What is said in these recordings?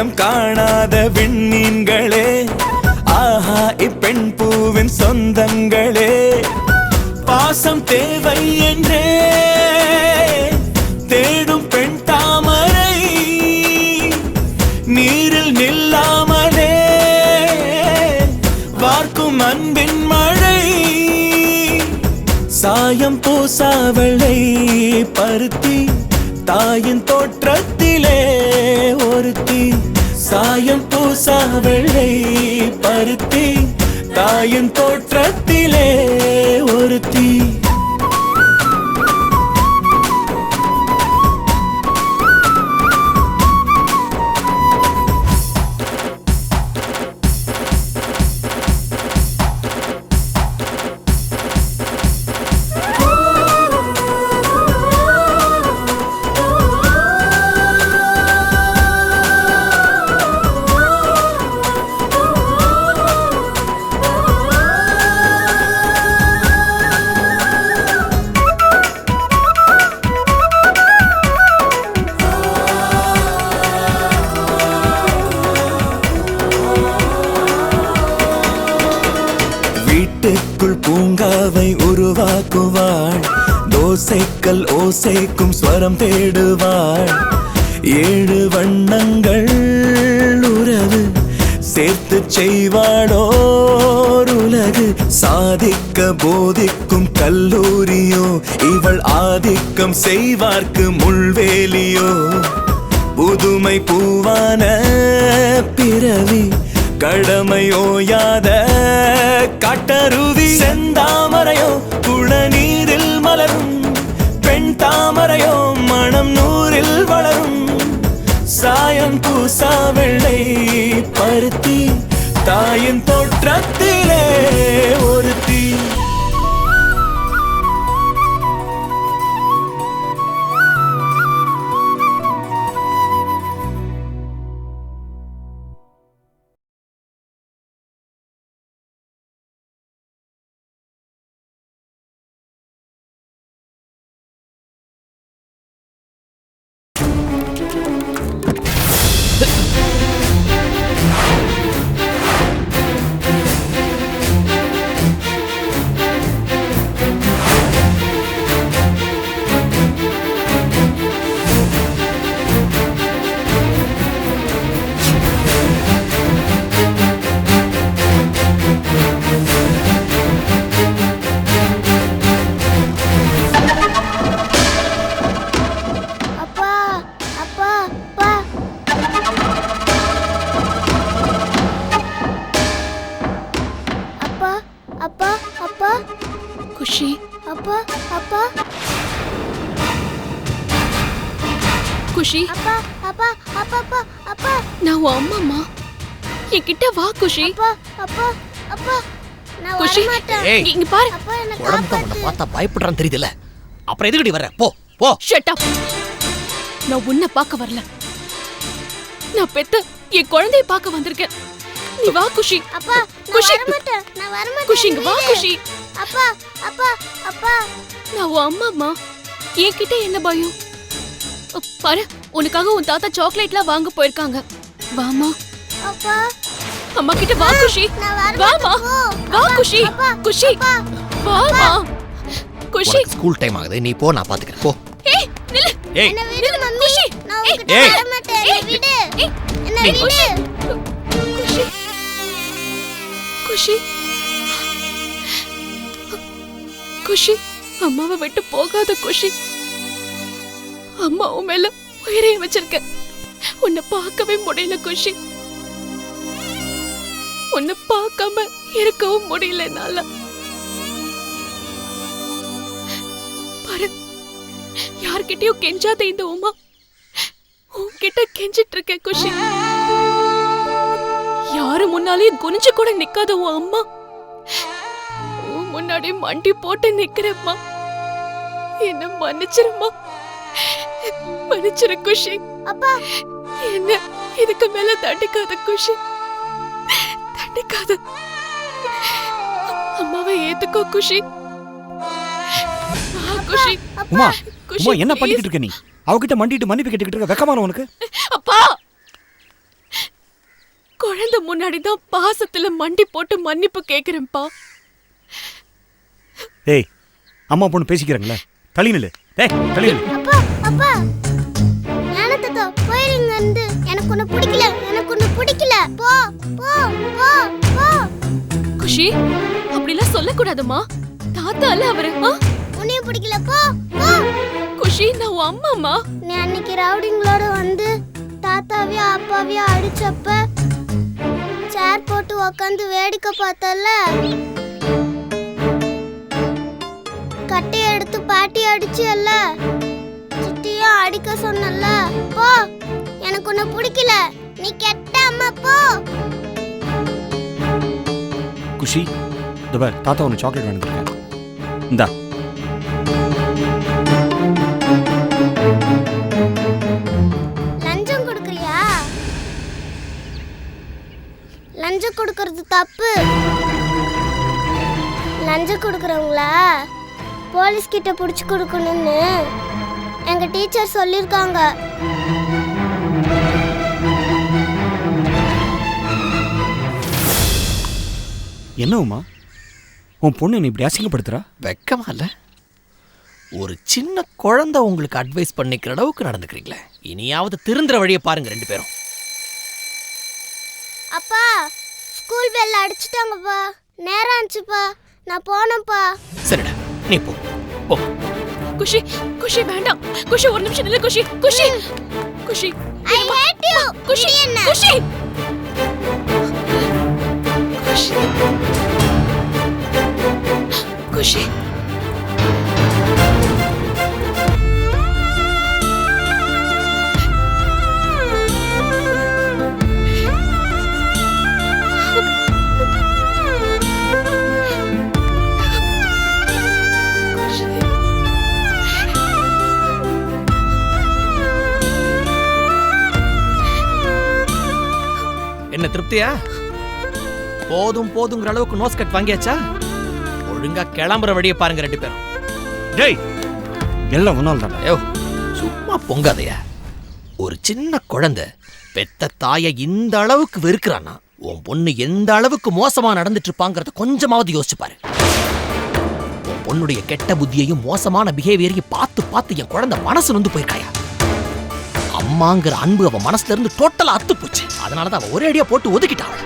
இனம் காணாத விண்மீன்களே, ஆஹா இப்பெண் பூவின் சொந்தங்களே, பாசம் தேவை என்றே தேடும் பெண் தாமரை, நீரில் நில்லாமலே வார்க்கும் அன்பின் மழை, சாயம் பூசாவளை பருத்தி தாயின் தோற்றத்திலே ஒருத்தி, சாயம் பூசாவளை பருத்தி தாயின் தோற்றத்திலே ஒருத்தி. வீட்டுக்குள் பூங்காவை உருவாக்குவாள், தோசைக்கல் ஓசைக்கும் ஸ்வரம் தேடுவாள், 7 வண்ணங்கள் உறவு சேர்த்து செய்வாளோர் உலகு, சாதிக்க போதிக்கும் கல்லூரியோ இவள் ஆதிக்கம் செய்வார்க்கு முள்வேலியோ, புதுமை பூவான பிறவி கடமையோயாத காட்டருவி, செந்தாமரையோ குளநீரில் மலரும் பெண் தாமரையோ மனம் நூறில் வளரும், சாயம் பூசா வெள்ளை பருத்தி தாயின் தோற்றத்திலே ஒருத்தி. குஷி, அப்பா அப்பா குஷி, அப்பா அப்பா அப்பா அப்பா அப்பா நான் உன் அம்மாம்மா, என்கிட்ட வா குஷி. அப்பா அப்பா அப்பா நான் குஷி, வர மாட்டேன். இங்க பாரு. அப்பா என்ன குழம்பு காப்பாத்து. பார்த்தா பயப்படுறான்னு தெரியுதுல, அப்புறம் எதுக்கடி வர? போ போ. Shut up. நான் உன்னை பார்க்க வரல, நான் பெத்த என் குழந்தைய பார்க்க வந்திருக்கேன். நீ வா குஷி. அப்பா நான் குஷி. வர மாட்டேன். நான் வர மாட்டேன். குஷி இங்க வா குஷி. அப்பா அப்பா அப்பா நான் உன் அம்மாம்மா, என்கிட்ட என்ன பயம்? பாரு, உனக்காக உன் தாத்தா சாக்லேட்லாம் வாங்க போயிருக்காங்க. வாமா. அப்பா அம்மா கிட்ட வா குஷி. நான் வர வாமா. மாட்டேன். வா குஷி. குஷி வாமா. குஷி ஸ்கூல் டைம் ஆகுது, நீ போ, நான் பாத்துக்கிறேன். போ. ஏய் நில்லு. ஏய் என்ன விடு மம்மி. குஷி. நான் உன்கிட்ட ஏய். வர மாட்டேன். என்ன விடு. என்ன விடு. குஷி. குஷி. குஷி, அம்மாவை விட்டு போகாத குஷி. அம்மா உன் மேல உயிரை வச்சிருக்க, உன்னை பார்க்கவே முடியல குஷி. உன்னை பார்க்காம இருக்கவும் முடியல என்னால. பாரு, யார்கிட்டயும் கெஞ்சாத இந்த உமா உன்கிட்ட கெஞ்சிட்டு இருக்க குஷி. யாரு முன்னாலேயும் குனிஞ்சு கூட நிக்காத உன் அம்மா உன் முன்னாடி மண்டி போட்டு நிக்கிறம்மா. என்ன மன்னிச்சிருமா, மன்னிச்சிரு குஷி. அப்பா என்ன இதுக்கு மேல தண்டிக்காத குஷி, தண்டிக்காத. அம்மாவை ஏத்துக்கோ குஷி. குஷி. உமா, குஷி, உமா என்ன please. பண்ணிக்கிட்டு இருக்க நீ? அவகிட்ட மண்டிட்டு மன்னிப்பு கேட்டுக்கிட்டு இருக்க, வெக்கமான உனக்கு? அப்பா, குழந்தை முன்னாடிதான் பாசத்துல மண்டி போட்டு மன்னிப்பு கேக்குறேன்ப்பா. டேய் அம்மா பொண்ணு பேசிக்கிறாங்களே, தள்ளி நில்லு. டேய் தள்ளி நில்லு. அப்பா அப்பா ஞானத்தோ போயிருங்க வந்து எனக்கு ஒண்ணு பிடிக்கல, எனக்கு ஒண்ணு பிடிக்கல. போ போ போ போ. குஷி, அப்படிலாம் சொல்லக்கூடாதுமா. தாத்தா இல்ல அவரு. உன்னையும் பிடிக்கல, போ போ. குஷி, நான் உன் அம்மாமா. நீ அன்னைக்கு ரவுடிங்களோட வந்து தாத்தாவையும் அப்பாவையும் அடிச்சப்ப சேர் போட்டு உக்காந்து வேடிக்கை பார்த்தல, கட்டையை எடுத்து பாட்டி அடிச்சல்ல, சிட்டியும் அடிக்க சொன்னல. போ, எனக்கு உன்னை பிடிக்கல, நீ கெட்ட அம்மா. போ. குஷி, இந்த பார் தாத்தா உனக்கு சாக்லேட் வாங்கிருக்கேன். இந்தா. லஞ்சம் கொடுக்கறியா? லஞ்சம் கொடுக்கறது தப்பு. லஞ்சம் கொடுக்கறவங்கள போலீஸ் கிட்ட புடிச்சு கொடுக்கணும்னு எங்க டீச்சர் சொல்லிருக்காங்க. என்ன உமா, உன் பொண்ணு நீ இப்படி அசிங்கப்படுத்துறா? வெக்கமா இல்ல? ஒரு சின்ன குழந்தை உங்களுக்கு அட்வைஸ் பண்ணிக்கிற அளவுக்கு நடந்துக்கிறீங்களே. இனியாவது திருந்துற வழியை பாருங்க ரெண்டு பேரும். அப்பா, ஸ்கூல் பெல் அடிச்சிட்டாங்கப்பா, நேரம் ஆச்சுப்பா, நான் போனேன்ப்பா. சரிடா, நீ போ போ. குஷி, குஷி வேண்டாம். குஷி ஒரு நிமிஷம் நில்லு. குஷி, குஷி, குஷி. I hate you. குஷி, என்ன? குஷி. குஷி. குஷி. என்ன திருப்தியா? போதும் போதுங்கிற அளவுக்கு நோஸ் கட் வாங்கியாச்சா? ஒழுங்கா கிளம்புற வழியை பாருங்க ரெண்டு பேரும். டேய், எல்லாம் ஒன்றால் தான். ஐயோ, சும்மா பொங்காதையா. ஒரு சின்ன குழந்தை பெத்த தாயை இந்த அளவுக்கு வெறுக்கிறான்னா உன் பொண்ணு எந்த அளவுக்கு மோசமா நடந்துட்டு இருப்பாங்கிறத கொஞ்சமாவது யோசிச்சு பாரு. உன் பொண்ணுடைய கெட்ட புத்தியையும் மோசமான பிஹேவியரையும் பார்த்து பார்த்து என் குழந்தை மனசு நொந்து போயிருக்காயா. அம்மாங்கிற அன்பு அவ மனசுல இருந்து டோட்டலா அத்து போச்சு. அதனாலதான் அவ ஒரே அடியா போட்டு ஒதுக்கிட்டாள்.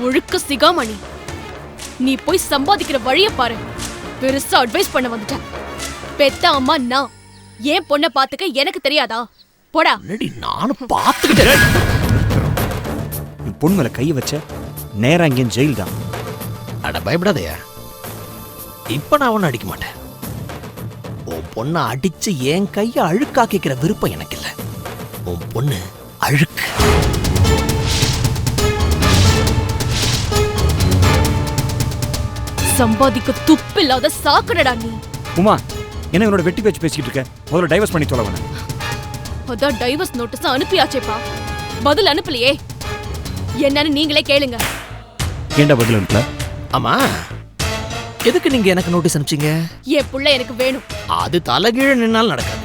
ஒழுக்க சிகாமணி, நீ போய் சம்பாதிக்கிற வழிய பாரு. பெருசா அட்வைஸ் பண்ண வந்துட்டேன். பெத்த அம்மா நான், ஏன் பொண்ணை பாத்துக்க எனக்கு தெரியாதா? போடா. நானும் பாத்துக்கிட்டேன். நீ பொண்ணு மேல கையை வச்ச நேரா இங்கே ஜெயில் தான். அட பயப்படாதயா, இப்ப நான் ஒன்னும் அடிக்க மாட்டேன். உன் பொண்ணை அடிச்சு என் கைய அழுக்காக்கிக்கிற விருப்பம் எனக்கு இல்ல. உன் பொண்ணு அழுக்கு. சம்பாதிக்க துப்பில்லாத சாக்கடடா நீ. உமா, என்ன என்னோட வெட்டி பேச்சு பேசிக்கிட்டு இருக்க? முதல்ல டைவர்ஸ் பண்ணி தொலைவன. அதான் டைவர்ஸ் நோட்டீஸ் அனுப்பியாச்சேப்பா, பதில் அனுப்பலையே. என்னன்னு நீங்களே கேளுங்க. ஏண்டா பதில் அனுப்பல? ஆமா, எதுக்கு நீங்க எனக்கு நோட்டீஸ் அனுப்பிச்சீங்க? என் புள்ள எனக்கு வேணும். அது தலைகீழ நின்னாலும் நடக்காது.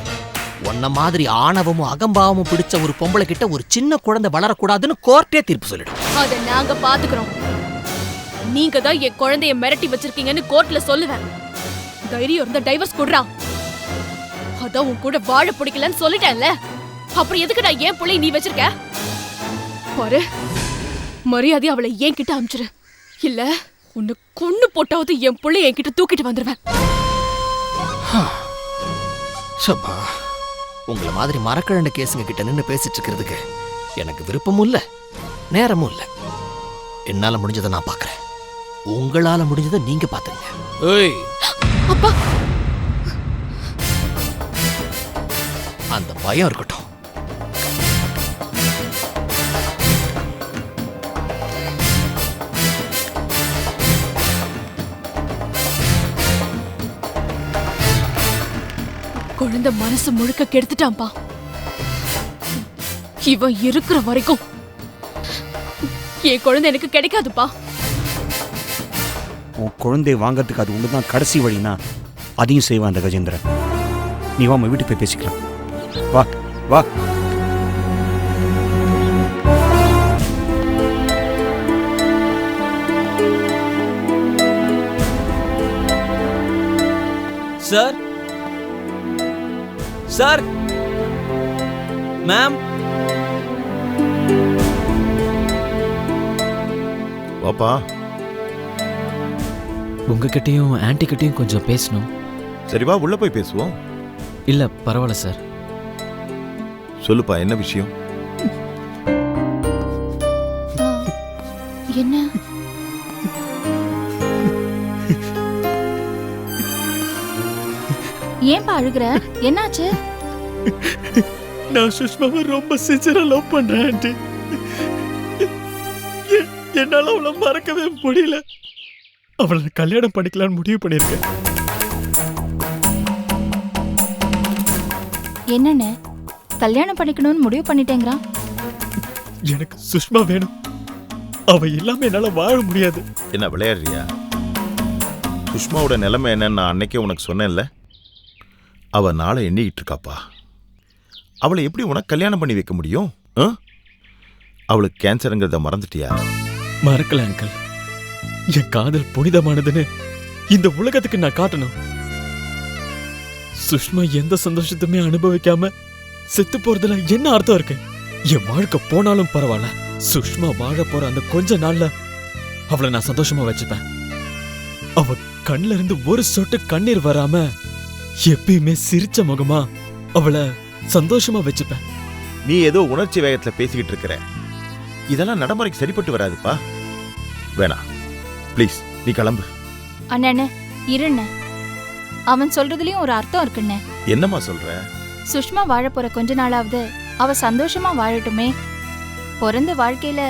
உன்ன மாதிரி ஆணவமும் அகம்பாவமும் பிடிச்ச ஒரு பொம்பளை கிட்ட ஒரு சின்ன குழந்தை வளரக்கூடாதுன்னு கோர்ட்டே தீர்ப்பு சொல்லிடும். அத நாங்க பாத்துக்கிறோம். நீங்க தான் என் குழந்தைய மிரட்டி வச்சிருக்கீங்கன்னு கோர்ட்ல சொல்லுவேன். தைரியம் இருந்தா டைவர்ஸ் குடுறா. அதான் உன் கூட வாழ பிடிக்கலன்னு சொல்லிட்டேன்ல, அப்புறம் எதுக்குடா என் புள்ளைய நீ வச்சிருக்க? பாரு, மரியாதை அவளை என் கிட்ட அனுப்பிச்சிரு. இல்ல உன்னை கொன்னு போட்டாவது என் புள்ளைய என்கிட்ட தூக்கிட்டு வந்துருவேன். சப்பா, உங்களை மாதிரி மரக்கிழண்ட கேசுங்க கிட்ட நின்று பேசிட்டு இருக்கிறதுக்கு எனக்கு விருப்பமும் இல்ல, நேரமும் இல்ல. என்னால முடிஞ்சதை நான் பாக்குறேன், உங்களால முடிஞ்சதை நீங்க பாத்துங்க. ஏய் அப்பா, அந்த பயம் இருக்கட்டும். குழந்தை மனசு முழுக்க கெடுத்துட்டான்பா. இவன் இருக்கிற வரைக்கும் என் குழந்தை எனக்கு கிடைக்காதுப்பா. உன் குழந்தைய வாங்கறதுக்கு அது ஒண்ணுதான் கடைசி வழினா அதையும் செய்வான் அந்த கஜேந்திரன். நீ வா, நம்ம வீட்டுக்கு போய் பேசிக்கலாம். வா வா. சார் சார் மேம் வாப்பா. உங்ககிட்டயும் ஆன்ட்டி கிட்டயும் கொஞ்சம் பேசணும். சரி வா, உள்ள போய் பேசுவோம். இல்ல பரவாயில்ல சார். சொல்லுப்பா, என்ன விஷயம்? என்ன ஏன்பா அழுகுற? என்னாச்சு? நான் சுஷ்மாவை ரொம்ப சின்சியரா லவ் பண்றேன் ஆன்ட்டி. என்னால அவளை மறக்கவே முடியல. அவளை கல்யாணம் பண்ணிக்கலாம்னு முடிவு பண்ணிருக்கேன். என்னன்னு கல்யாணம் பண்ணிக்கணும்னு முடிவு பண்ணிட்டேங்கிறான். எனக்கு சுஷ்மா வேணும். அவ இல்லாம என்னால வாழ முடியாது. என்ன விளையாடுறியா? சுஷ்மாவோட நிலைமை என்னன்னு நான் அன்னைக்கே உனக்கு சொன்னேன்ல. அவ நாளை எண்ணிக்கிட்டு இருக்காப்பா. அவளை எப்படி உனக்கு கல்யாணம் பண்ணி வைக்க முடியும்? அவளுக்கு கேன்சருங்கிறத மறந்துட்டியா? மறக்கல அங்கிள். என் காதல் புனிதமானதுன்னு இந்த உலகத்துக்கு நான் காட்டணும். சுஷ்மா எந்த சந்தோஷத்தையுமே அனுபவிக்காம செத்து போறதுல என்ன அர்த்தம் இருக்கு? என் வாழ்க்கை போனாலும் பரவாயில்ல, சுஷ்மா வாழ போற அந்த கொஞ்ச நாள்ல அவளை நான் சந்தோஷமா வச்சுப்பேன். அவ கண்ல இருந்து ஒரு சொட்டு கண்ணீர் வராம எப்பயுமே சிரிச்ச முகமா அவளை சந்தோஷமா வச்சுப்பேன். நீ ஏதோ உணர்ச்சி வேகத்துல பேசிக்கிட்டு இருக்கிற. இதெல்லாம் நடைமுறைக்கு சரிப்பட்டு வராதுப்பா. வேணா, ப்ளீஸ் நீ கிளம்பு. அண்ணே இருண்ண, அவன் சொல்றதுலயும் ஒரு அர்த்தம் இருக்குண்ணே. என்னம்மா சொல்ற? சுஷ்மா வாழ போற கொஞ்ச நாளாவது அவ சந்தோஷமா வாழட்டுமே. பிறந்த வாழ்க்கையில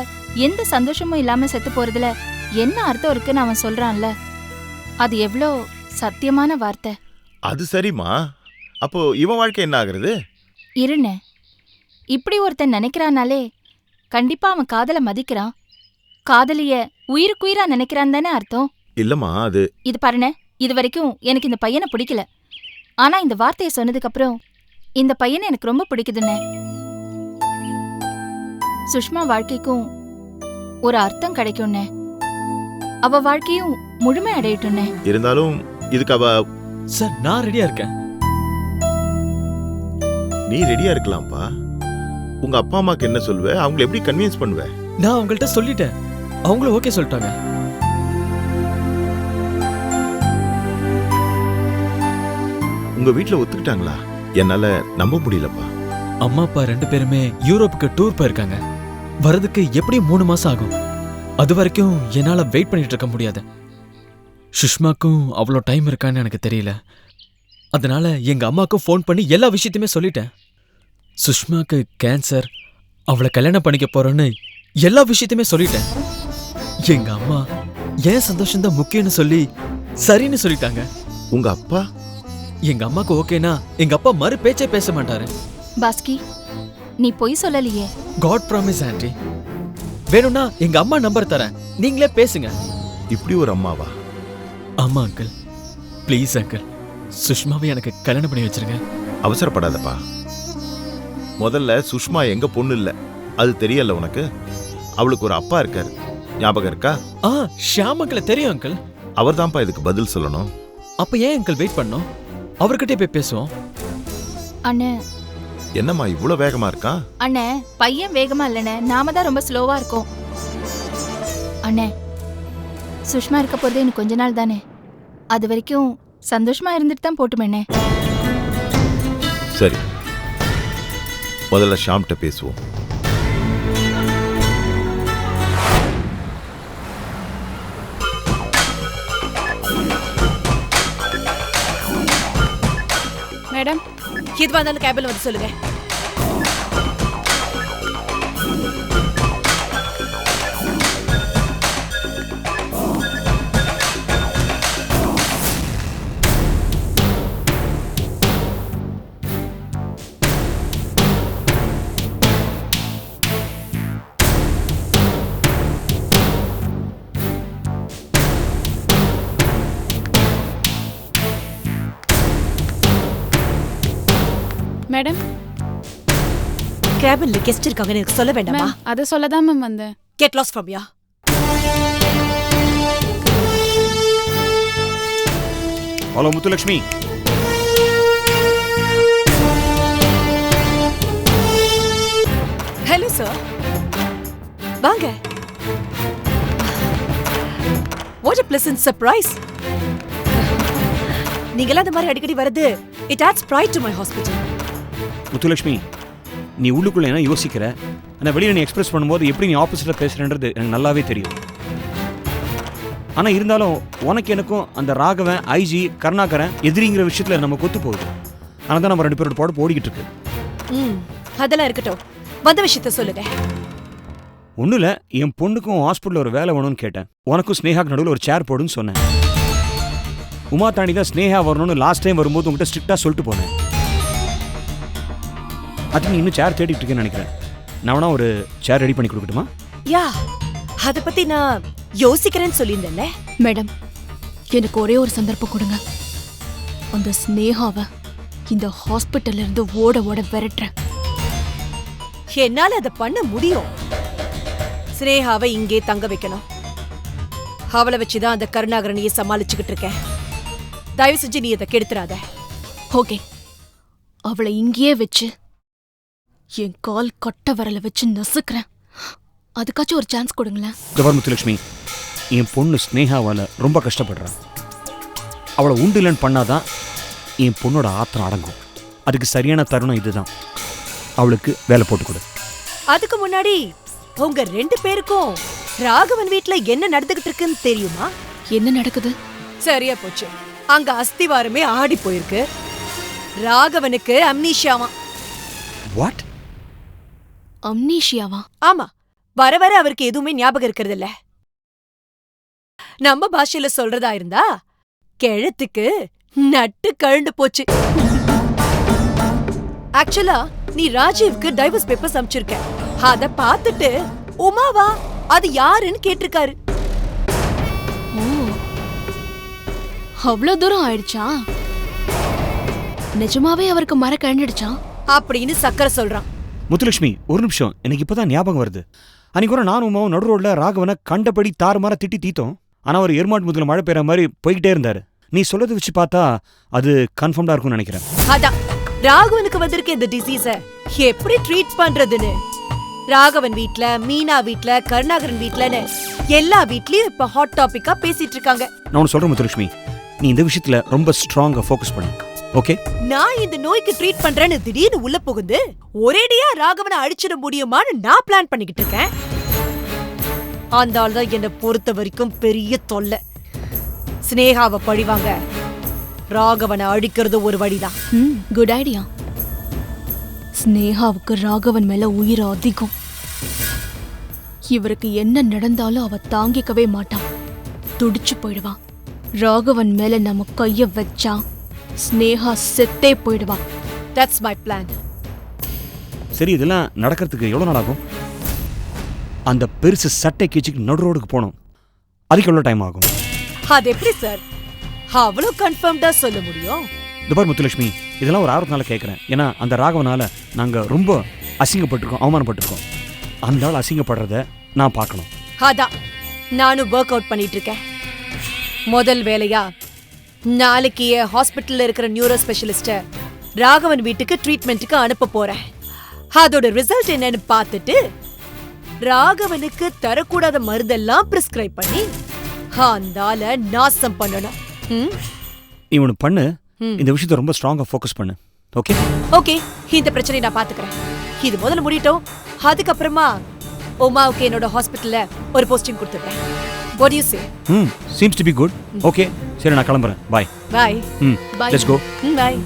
எந்த சந்தோஷமும் இல்லாம செத்து போறதுல என்ன அர்த்தம் இருக்குன்னு அவன் சொல்றான்ல, அது எவ்வளோ சத்தியமான வார்த்தை. அது சரிம்மா. அப்போ இவன் வாழ்க்கை என்ன ஆகுறது? இருண்ண, இப்படி ஒருத்தன் நினைக்கிறானாலே கண்டிப்பா அவன் காதலை மதிக்கிறான், காதலிய உயிருக்குயிரா நினைக்கிறான் தானே அர்த்தம். இல்லம்மா, அது இது பாருண்ணே, இது வரைக்கும் எனக்கு இந்த பையனை பிடிக்கல. ஆனா இந்த வார்த்தையை சொன்னதுக்கு அப்புறம் இந்த பையனை எனக்கு ரொம்ப பிடிக்குதுண்ணே. சுஷ்மா வாழ்க்கைக்கும் ஒரு அர்த்தம் கிடைக்கும்ண்ணே. அவ வாழ்க்கையும் முழுமை அடையட்டும்ண்ணே. இருந்தாலும் இதுக்கு அவ சார் நான் ரெடியா இருக்கேன். நீ ரெடியா இருக்கலாம்ப்பா. உங்க அப்பா அம்மாக்கு என்ன சொல்லுவ? அவங்களை எப்படி கன்வின்ஸ் பண்ணுவ? நான் அவங்கள்ட்ட சொல்லிட்டேன், அவங்களும் ஓகே சொல்லிட்டாங்க. உங்க வீட்டுல ஒத்துக்கிட்டாங்களா? என்னால நம்ப முடியலப்பா. அம்மா அப்பா 2 பேருமே யூரோப்புக்கு டூர் போயிருக்காங்க. வரதுக்கு எப்படி 3 மாசம் ஆகும். அது வரைக்கும் என்னால வெயிட் பண்ணிட்டு இருக்க முடியாது. சுஷ்மாக்கும் அவ்வளோ டைம் இருக்கான்னு எனக்கு தெரியல. அதனால எங்க அம்மாக்கும் ஃபோன் பண்ணி எல்லா விஷயத்தையுமே சொல்லிட்டேன். சுஷ்மாக்கு கேன்சர், அவளை கல்யாணம் பண்ணிக்க போறேன்னு எல்லா விஷயத்தையுமே சொல்லிட்டேன். எங்க அம்மா ஏன் சந்தோஷம்தான் முக்கியம்னு சொல்லி சரின்னு சொல்லிட்டாங்க. உங்க அப்பா? எங்க அம்மாக்கு ஓகேனா எங்க அப்பா மறு பேச்சே பேச மாட்டாரு. பாஸ்கி, நீ பொய் சொல்லலையே. God promise aunty. வேணும்னா எங்க அம்மா நம்பர் தரேன், நீங்களே பேசுங்க. இப்படி ஒரு அம்மாவா? ஆமா அங்கிள், ப்ளீஸ் அங்கிள், சுஷ்மாவை எனக்கு கல்யாணம் பண்ணி வச்சிருங்க. அவசரப்படாதப்பா. முதல்ல சுஷ்மா எங்க பொண்ணு இல்ல, அது தெரியல உனக்கு. அவளுக்கு ஒரு அப்பா இருக்காரு, ஞாபகம் இருக்கா? ஷியாம் அங்கிள தெரியும் அங்கிள். அவர் தான்ப்பா இதுக்கு பதில் சொல்லணும். அப்ப ஏன் அங்கிள் வெயிட் பண்ணோம்? அவர்கிட்டே போய் பேசுவோம். அண்ணே, என்னம்மா இவ்வளவு வேகமா இருக்கான்? அண்ணே பையன் வேகமா இல்லண்ணே, நாம தான் ரொம்ப ஸ்லோவா இருக்கோம். அண்ணே, சுஷ்மா இருக்க போறதே இன்னும் கொஞ்ச நாள் தானே, அது வரைக்கும் சந்தோஷமா இருந்துட்டு தான் போட்டுமேண்ணே. சரி, முதல்ல ஷாம்கிட்ட பேசுவோம். மேடம், எதுவாக இருந்தாலும் கேபில் வந்து சொல்லுங்க. மேடம், கேபின்ல கெஸ்ட் இருக்காங்கன்னு எனக்கு சொல்ல வேண்டாமா? அதை சொல்லதான் மேம் வந்தேன். Get lost from ya. Hello Muthulakshmi, hello sir, வாங்க. What a pleasant surprise. நீங்களாம் இந்த மாதிரி அடிக்கடி வரது it adds pride to my hospital. Muthulakshmi, நீ உள்ளுக்குள்ள என்ன யோசிக்கிற, ஆனால் வெளியில் நீ எக்ஸ்பிரஸ் பண்ணும்போது எப்படி நீ ஆப்போசிட்டில் பேசுகிறன்றது எனக்கு நல்லாவே தெரியும். ஆனால் இருந்தாலும் உனக்கு எனக்கும் அந்த ராகவன், ஐஜி, கருணாகரன் எதிரிங்கிற விஷயத்தில் நம்ம கொத்து போகுது. ஆனால் தான் நம்ம 2 பேரோட பாடு ஓடிக்கிட்டு இருக்கு. அதெல்லாம் இருக்கட்டும், வந்த விஷயத்த சொல்லுங்க. ஒன்றும் இல்லை, என் பொண்ணுக்கும் ஹாஸ்பிட்டலில் ஒரு வேலை வேணும்னு கேட்டேன். உனக்கும் ஸ்னேகாக்கு நடுவில் ஒரு சேர் போடுன்னு சொன்னேன். உமா தாண்டி தான் ஸ்னேகா வரணும்னு லாஸ்ட் டைம் வரும்போது உங்கள்கிட்ட ஸ்ட்ரிக்டாக சொல்லிட்டு போனேன். அது நீ இன்னும் சேர் தேடிட்டு இருக்கேன்னு நினைக்கிறேன். நான் வேணா ஒரு சேர் ரெடி பண்ணி கொடுக்கட்டுமா? யா, அத பத்தி நான் யோசிக்கிறேன்னு சொல்லியிருந்தேன்ல. மேடம், எனக்கு ஒரே ஒரு சந்தர்ப்பம் கொடுங்க. அந்த ஸ்னேகாவை இந்த ஹாஸ்பிட்டல்ல இருந்து ஓட ஓட விரட்டுறேன். என்னால அதை பண்ண முடியும். ஸ்னேகாவை இங்கே தங்க வைக்கணும். அவளை வச்சுதான் அந்த கருணாகரணியை சமாளிச்சுக்கிட்டு இருக்கேன். தயவு செஞ்சு நீ அதை கெடுத்துறாத. ஓகே, அவளை இங்கேயே வச்சு என் கால் கட்ட வரல வச்சு நசுக்கிறேன். அதுக்காச்சும் ஒரு சான்ஸ் கொடுங்களேன். முத்துலட்சுமி, என் பொண்ணு ஸ்னேகாவால் ரொம்ப கஷ்டப்படுறான். அவளை உண்டுலன்னு பண்ணாதான் என் பொண்ணோட ஆத்திரம் அடங்கும். அதுக்கு சரியான தருணம் இதுதான். அவளுக்கு வேலை போட்டு கொடு. அதுக்கு முன்னாடி உங்க 2 பேருக்கும் ராகவன் வீட்ல என்ன நடந்துகிட்டு இருக்குன்னு தெரியுமா? என்ன நடக்குது? சரியா போச்சு. அங்க அஸ்திவாரமே ஆடி போயிருக்கு. ராகவனுக்கு அம்னீஷியாவா. வாட்? அம்னீஷியாவா? ஆமா, வர வர அவருக்கு எதுவுமே ஞாபகம் இருக்கிறது இல்ல. நம்ம பாஷையில சொல்றதா இருந்தா கிழத்துக்கு நட்டு கழண்டு போச்சு. ஆக்சுவலா நீ ராஜீவ்க்கு டைவர்ஸ் பேப்பர்ஸ் அனுப்பிச்சிருக்க. அத பார்த்துட்டு உமாவா அது யாருன்னு கேட்டிருக்காரு. ஓ, அவ்வளவு தூரம் ஆயிடுச்சா? நிஜமாவே அவருக்கு மர கழண்டுடுச்சா அப்படின்னு சக்கரை சொல்றான். முத்துலட்சுமி, ஒரு நிமிஷம், எனக்கு இப்பதான் ஞாபகம் வருது. அன்னைக்கு கூட நானும் உமாவும் நடு ரோட்ல ராகவனை கண்டபடி தாறுமாற திட்டி தீத்தோம். ஆனா அவர் எருமாட்டு முதல்ல மழை பெய்ற மாதிரி போய்கிட்டே இருந்தாரு. நீ சொல்லதை வச்சு பார்த்தா அது கன்ஃபார்ம்டா இருக்கும்னு நினைக்கிறேன். அதான் ராகவனுக்கு வந்திருக்க இந்த டிசீஸ எப்படி ட்ரீட் பண்றதுன்னு ராகவன் வீட்ல, மீனா வீட்ல, கருணாகரன் வீட்லன்னு எல்லா வீட்லயும் இப்ப ஹாட் டாபிக்கா பேசிட்டு இருக்காங்க. நான் ஒன்னு சொல்றேன் முத்துலட்சுமி, நீ இந்த விஷயத்துல ரொம்ப ஸ்ட்ராங்கா ஃபோக்கஸ் பண்ணு. ஓகே? நான் இந்த நோய்க்கு ட்ரீட் பண்றேன்னு திடீர்னு உள்ள புகுந்து ஒரேடியா ராகவனை அழிச்சிட முடியுமான்னு நான் பிளான் பண்ணிக்கிட்டு இருக்கேன். அந்த ஆள் தான் என்னை பொறுத்த வரைக்கும் பெரிய தொல்லை. ஸ்னேகாவை பழிவாங்க ராகவனை அழிக்கிறது ஒரு வழிதான். Good idea. ஸ்னேகாவுக்கு ராகவன் மேல உயிர் அதிகம். இவருக்கு என்ன நடந்தாலும் அவ தாங்கிக்கவே மாட்டான். துடிச்சு போயிடுவா. ராகவன் மேல நம்ம கைய வச்சா ஸ்னேகா செத்தே போயிடுவா. That's my plan. சரி, இதெல்லாம் நடக்கிறதுக்கு எவ்வளவு நாள் ஆகும்? அந்த பெருசு சட்டை கீச்சுக்கு நடு ரோடுக்கு போகணும். அதுக்கு எவ்வளவு டைம் ஆகும்? அது எப்படி சார் அவ்வளவு கன்ஃபார்ம்டா சொல்ல முடியும்? துபார் முத்துலட்சுமி, இதெல்லாம் ஒரு ஆர்வத்தினால கேட்குறேன். ஏன்னா அந்த ராகவனால நாங்கள் ரொம்ப அசிங்கப்பட்டிருக்கோம், அவமானப்பட்டிருக்கோம். அந்த ஆள் அசிங்கப்படுறத நான் பார்க்கணும். அதான் நானும் ஒர்க் அவுட் பண்ணிட்டு இருக்கேன். முதல் வேலையா நாளைக்கு ஹாஸ்பிட்டல்ல இருக்கிற நியூரோ ஸ்பெஷலிஸ்ட ராகவன் வீட்டுக்கு ட்ரீட்மெண்ட்டுக்கு அனுப்ப போறேன். அதோட ரிசல்ட் என்னன்னு பார்த்துட்டு ராகவனுக்கு தரக்கூடாத மருந்தெல்லாம் பிரிஸ்கிரைப் பண்ணி அந்த ஆளை நாசம் பண்ணணும். நீ ஒன்று பண்ணு, இந்த விஷயத்தை ரொம்ப ஸ்ட்ராங்காக ஃபோக்கஸ் பண்ணு. ஓகே? ஓகே, இந்த பிரச்சனையை நான் பார்த்துக்கிறேன். இது முதல்ல முடியட்டும். அதுக்கப்புறமா உமாவுக்கு என்னோட ஹாஸ்பிட்டல்ல ஒரு போஸ்டிங் கொடுத்துடுறேன். What do you say? Seems to be good. Okay, சரி, நான் கிளம்புறேன். பாய். பாய். Bye. Let's go. பாய்.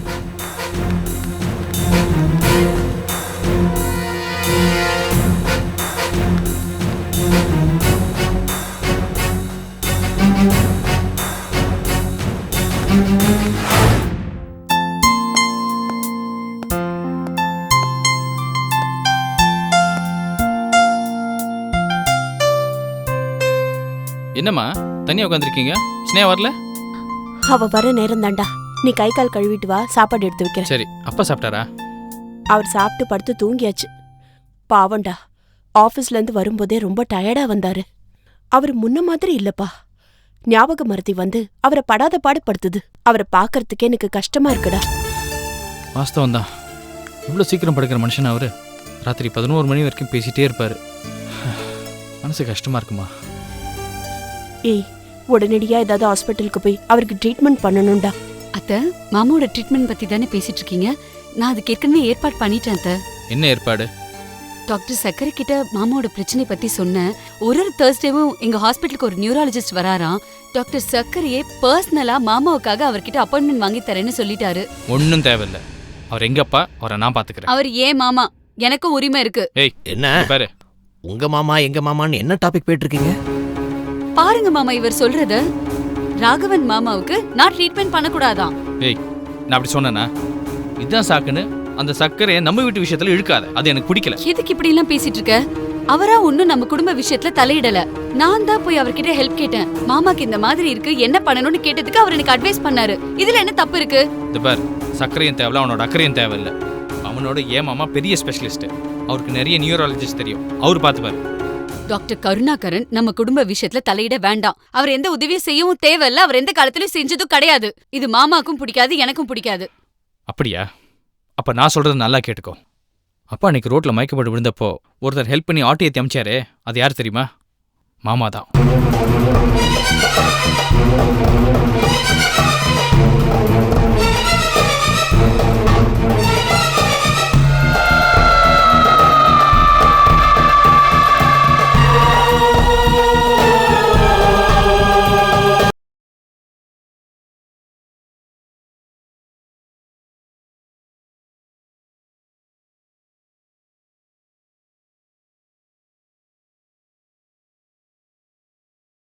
என்னம்மா தனியா உட்காந்துருக்கீங்க? ஸ்னேகா வரல? அவ வர நேரம் தாண்டா. நீ கை கால் கழுவிட்டு வா, சாப்பாடு எடுத்து வைக்கிறேன். சரி. அப்பா சாப்பிட்டாரா? அவர் சாப்பிட்டு படுத்து தூங்கியாச்சு. பாவண்டா, ஆபீஸ்ல இருந்து வரும்போதே ரொம்ப டயர்டா வந்தாரு. அவர் முன்ன மாதிரி இல்லப்பா. ஞாபக மறதி வந்து அவரை படாத பாடுபடுத்துது. அவரை பாக்கறதுக்கே எனக்கு கஷ்டமா இருக்குடா. வாஸ்தவம் தான். இவ்வளோ சீக்கிரம் படுக்கிற மனுஷன் அவரு. ராத்திரி 11 மணி வரைக்கும் பேசிட்டே இருப்பாரு. மனசு கஷ்டமா இருக்குமா? ஏய், உடனடியா ஏதாவது ஹாஸ்பிட்டலுக்கு போய் அவருக்கு ட்ரீட்மெண்ட் பண்ணணும்டா. அத்தை, மாமாவோட ட்ரீட்மெண்ட் பத்தி தானே பேசிட்டு இருக்கீங்க? நான் அதுக்கு ஏற்கனவே ஏற்பாடு பண்ணிட்டேன் அத்தை. என்ன ஏற்பாடு? டாக்டர் சக்கரை கிட்ட மாமாவோட பிரச்சனை பத்தி சொன்னேன். ஒரு தேர்ஸ்டேவும் எங்க ஹாஸ்பிட்டலுக்கு ஒரு நியூராலஜிஸ்ட் வராராம். டாக்டர் சக்கரையே பர்சனலா மாமாவுக்காக அவர்கிட்ட அப்பாயின்மெண்ட் வாங்கி தரேன்னு சொல்லிட்டாரு. ஒன்றும் தேவையில்ல. அவர் எங்கப்பா? அவரை நான் பாத்துக்கிறேன். அவர் ஏன் மாமா, எனக்கும் உரிமை இருக்கு. ஏய், என்ன பாரு, உங்க மாமா எங்க மாமான்னு என்ன டாபிக் போயிட்டு இருக்கீங்க? பாருங்க மாமா, இவர் சொல்றது ராகவன் மாமாவுக்கு நான் ட்ரீட்மெண்ட் பண்ணக்கூடாதான். ஏய், நான் அப்படி சொன்னேனா? இதுதான் சாக்குன்னு அந்த சக்கரையை நம்ம வீட்டு விஷயத்துல இழுக்காத. அது எனக்கு பிடிக்கல. எதுக்கு இப்படி எல்லாம் பேசிட்டு இருக்க? அவரா ஒன்னும் நம்ம குடும்ப விஷயத்துல தலையிடல. நான் தான் போய் அவர்கிட்ட ஹெல்ப் கேட்டேன். மாமாக்கு இந்த மாதிரி இருக்கு, என்ன பண்ணணும்னு கேட்டதுக்கு அவர் எனக்கு அட்வைஸ் பண்ணாரு. இதுல என்ன தப்பு இருக்கு? இந்த பார், சக்கரையும் தேவையில்ல, அவனோட அக்கறையும் தேவையில்லை. அவனோட ஏன் மாமா பெரிய ஸ்பெஷலிஸ்ட். அவருக்கு நிறைய நியூராலஜிஸ்ட் தெரியும். அவர் பார்த்துப்பாரு. டாக்டர் கருணாகரன் நம்ம குடும்ப விஷயத்துல தலையிட வேண்டாம். அவர் எந்த உதவியும் செய்யவும் தேவையில்ல. அவர் எந்த காலத்திலயும் செஞ்சதும் கிடையாது. இது மாமாக்கும் பிடிக்காது, எனக்கும் பிடிக்காது. அப்படியா? அப்ப நான் சொல்றது நல்லா கேட்டுக்கோ. அப்பா அன்னைக்கு ரோட்ல மயக்கப்பட்டு விழுந்தப்போ ஒருத்தர் ஹெல்ப் பண்ணி ஆட்டோ ஏற்றி அமிச்சாரே, அது யார் தெரியுமா? மாமா தான்.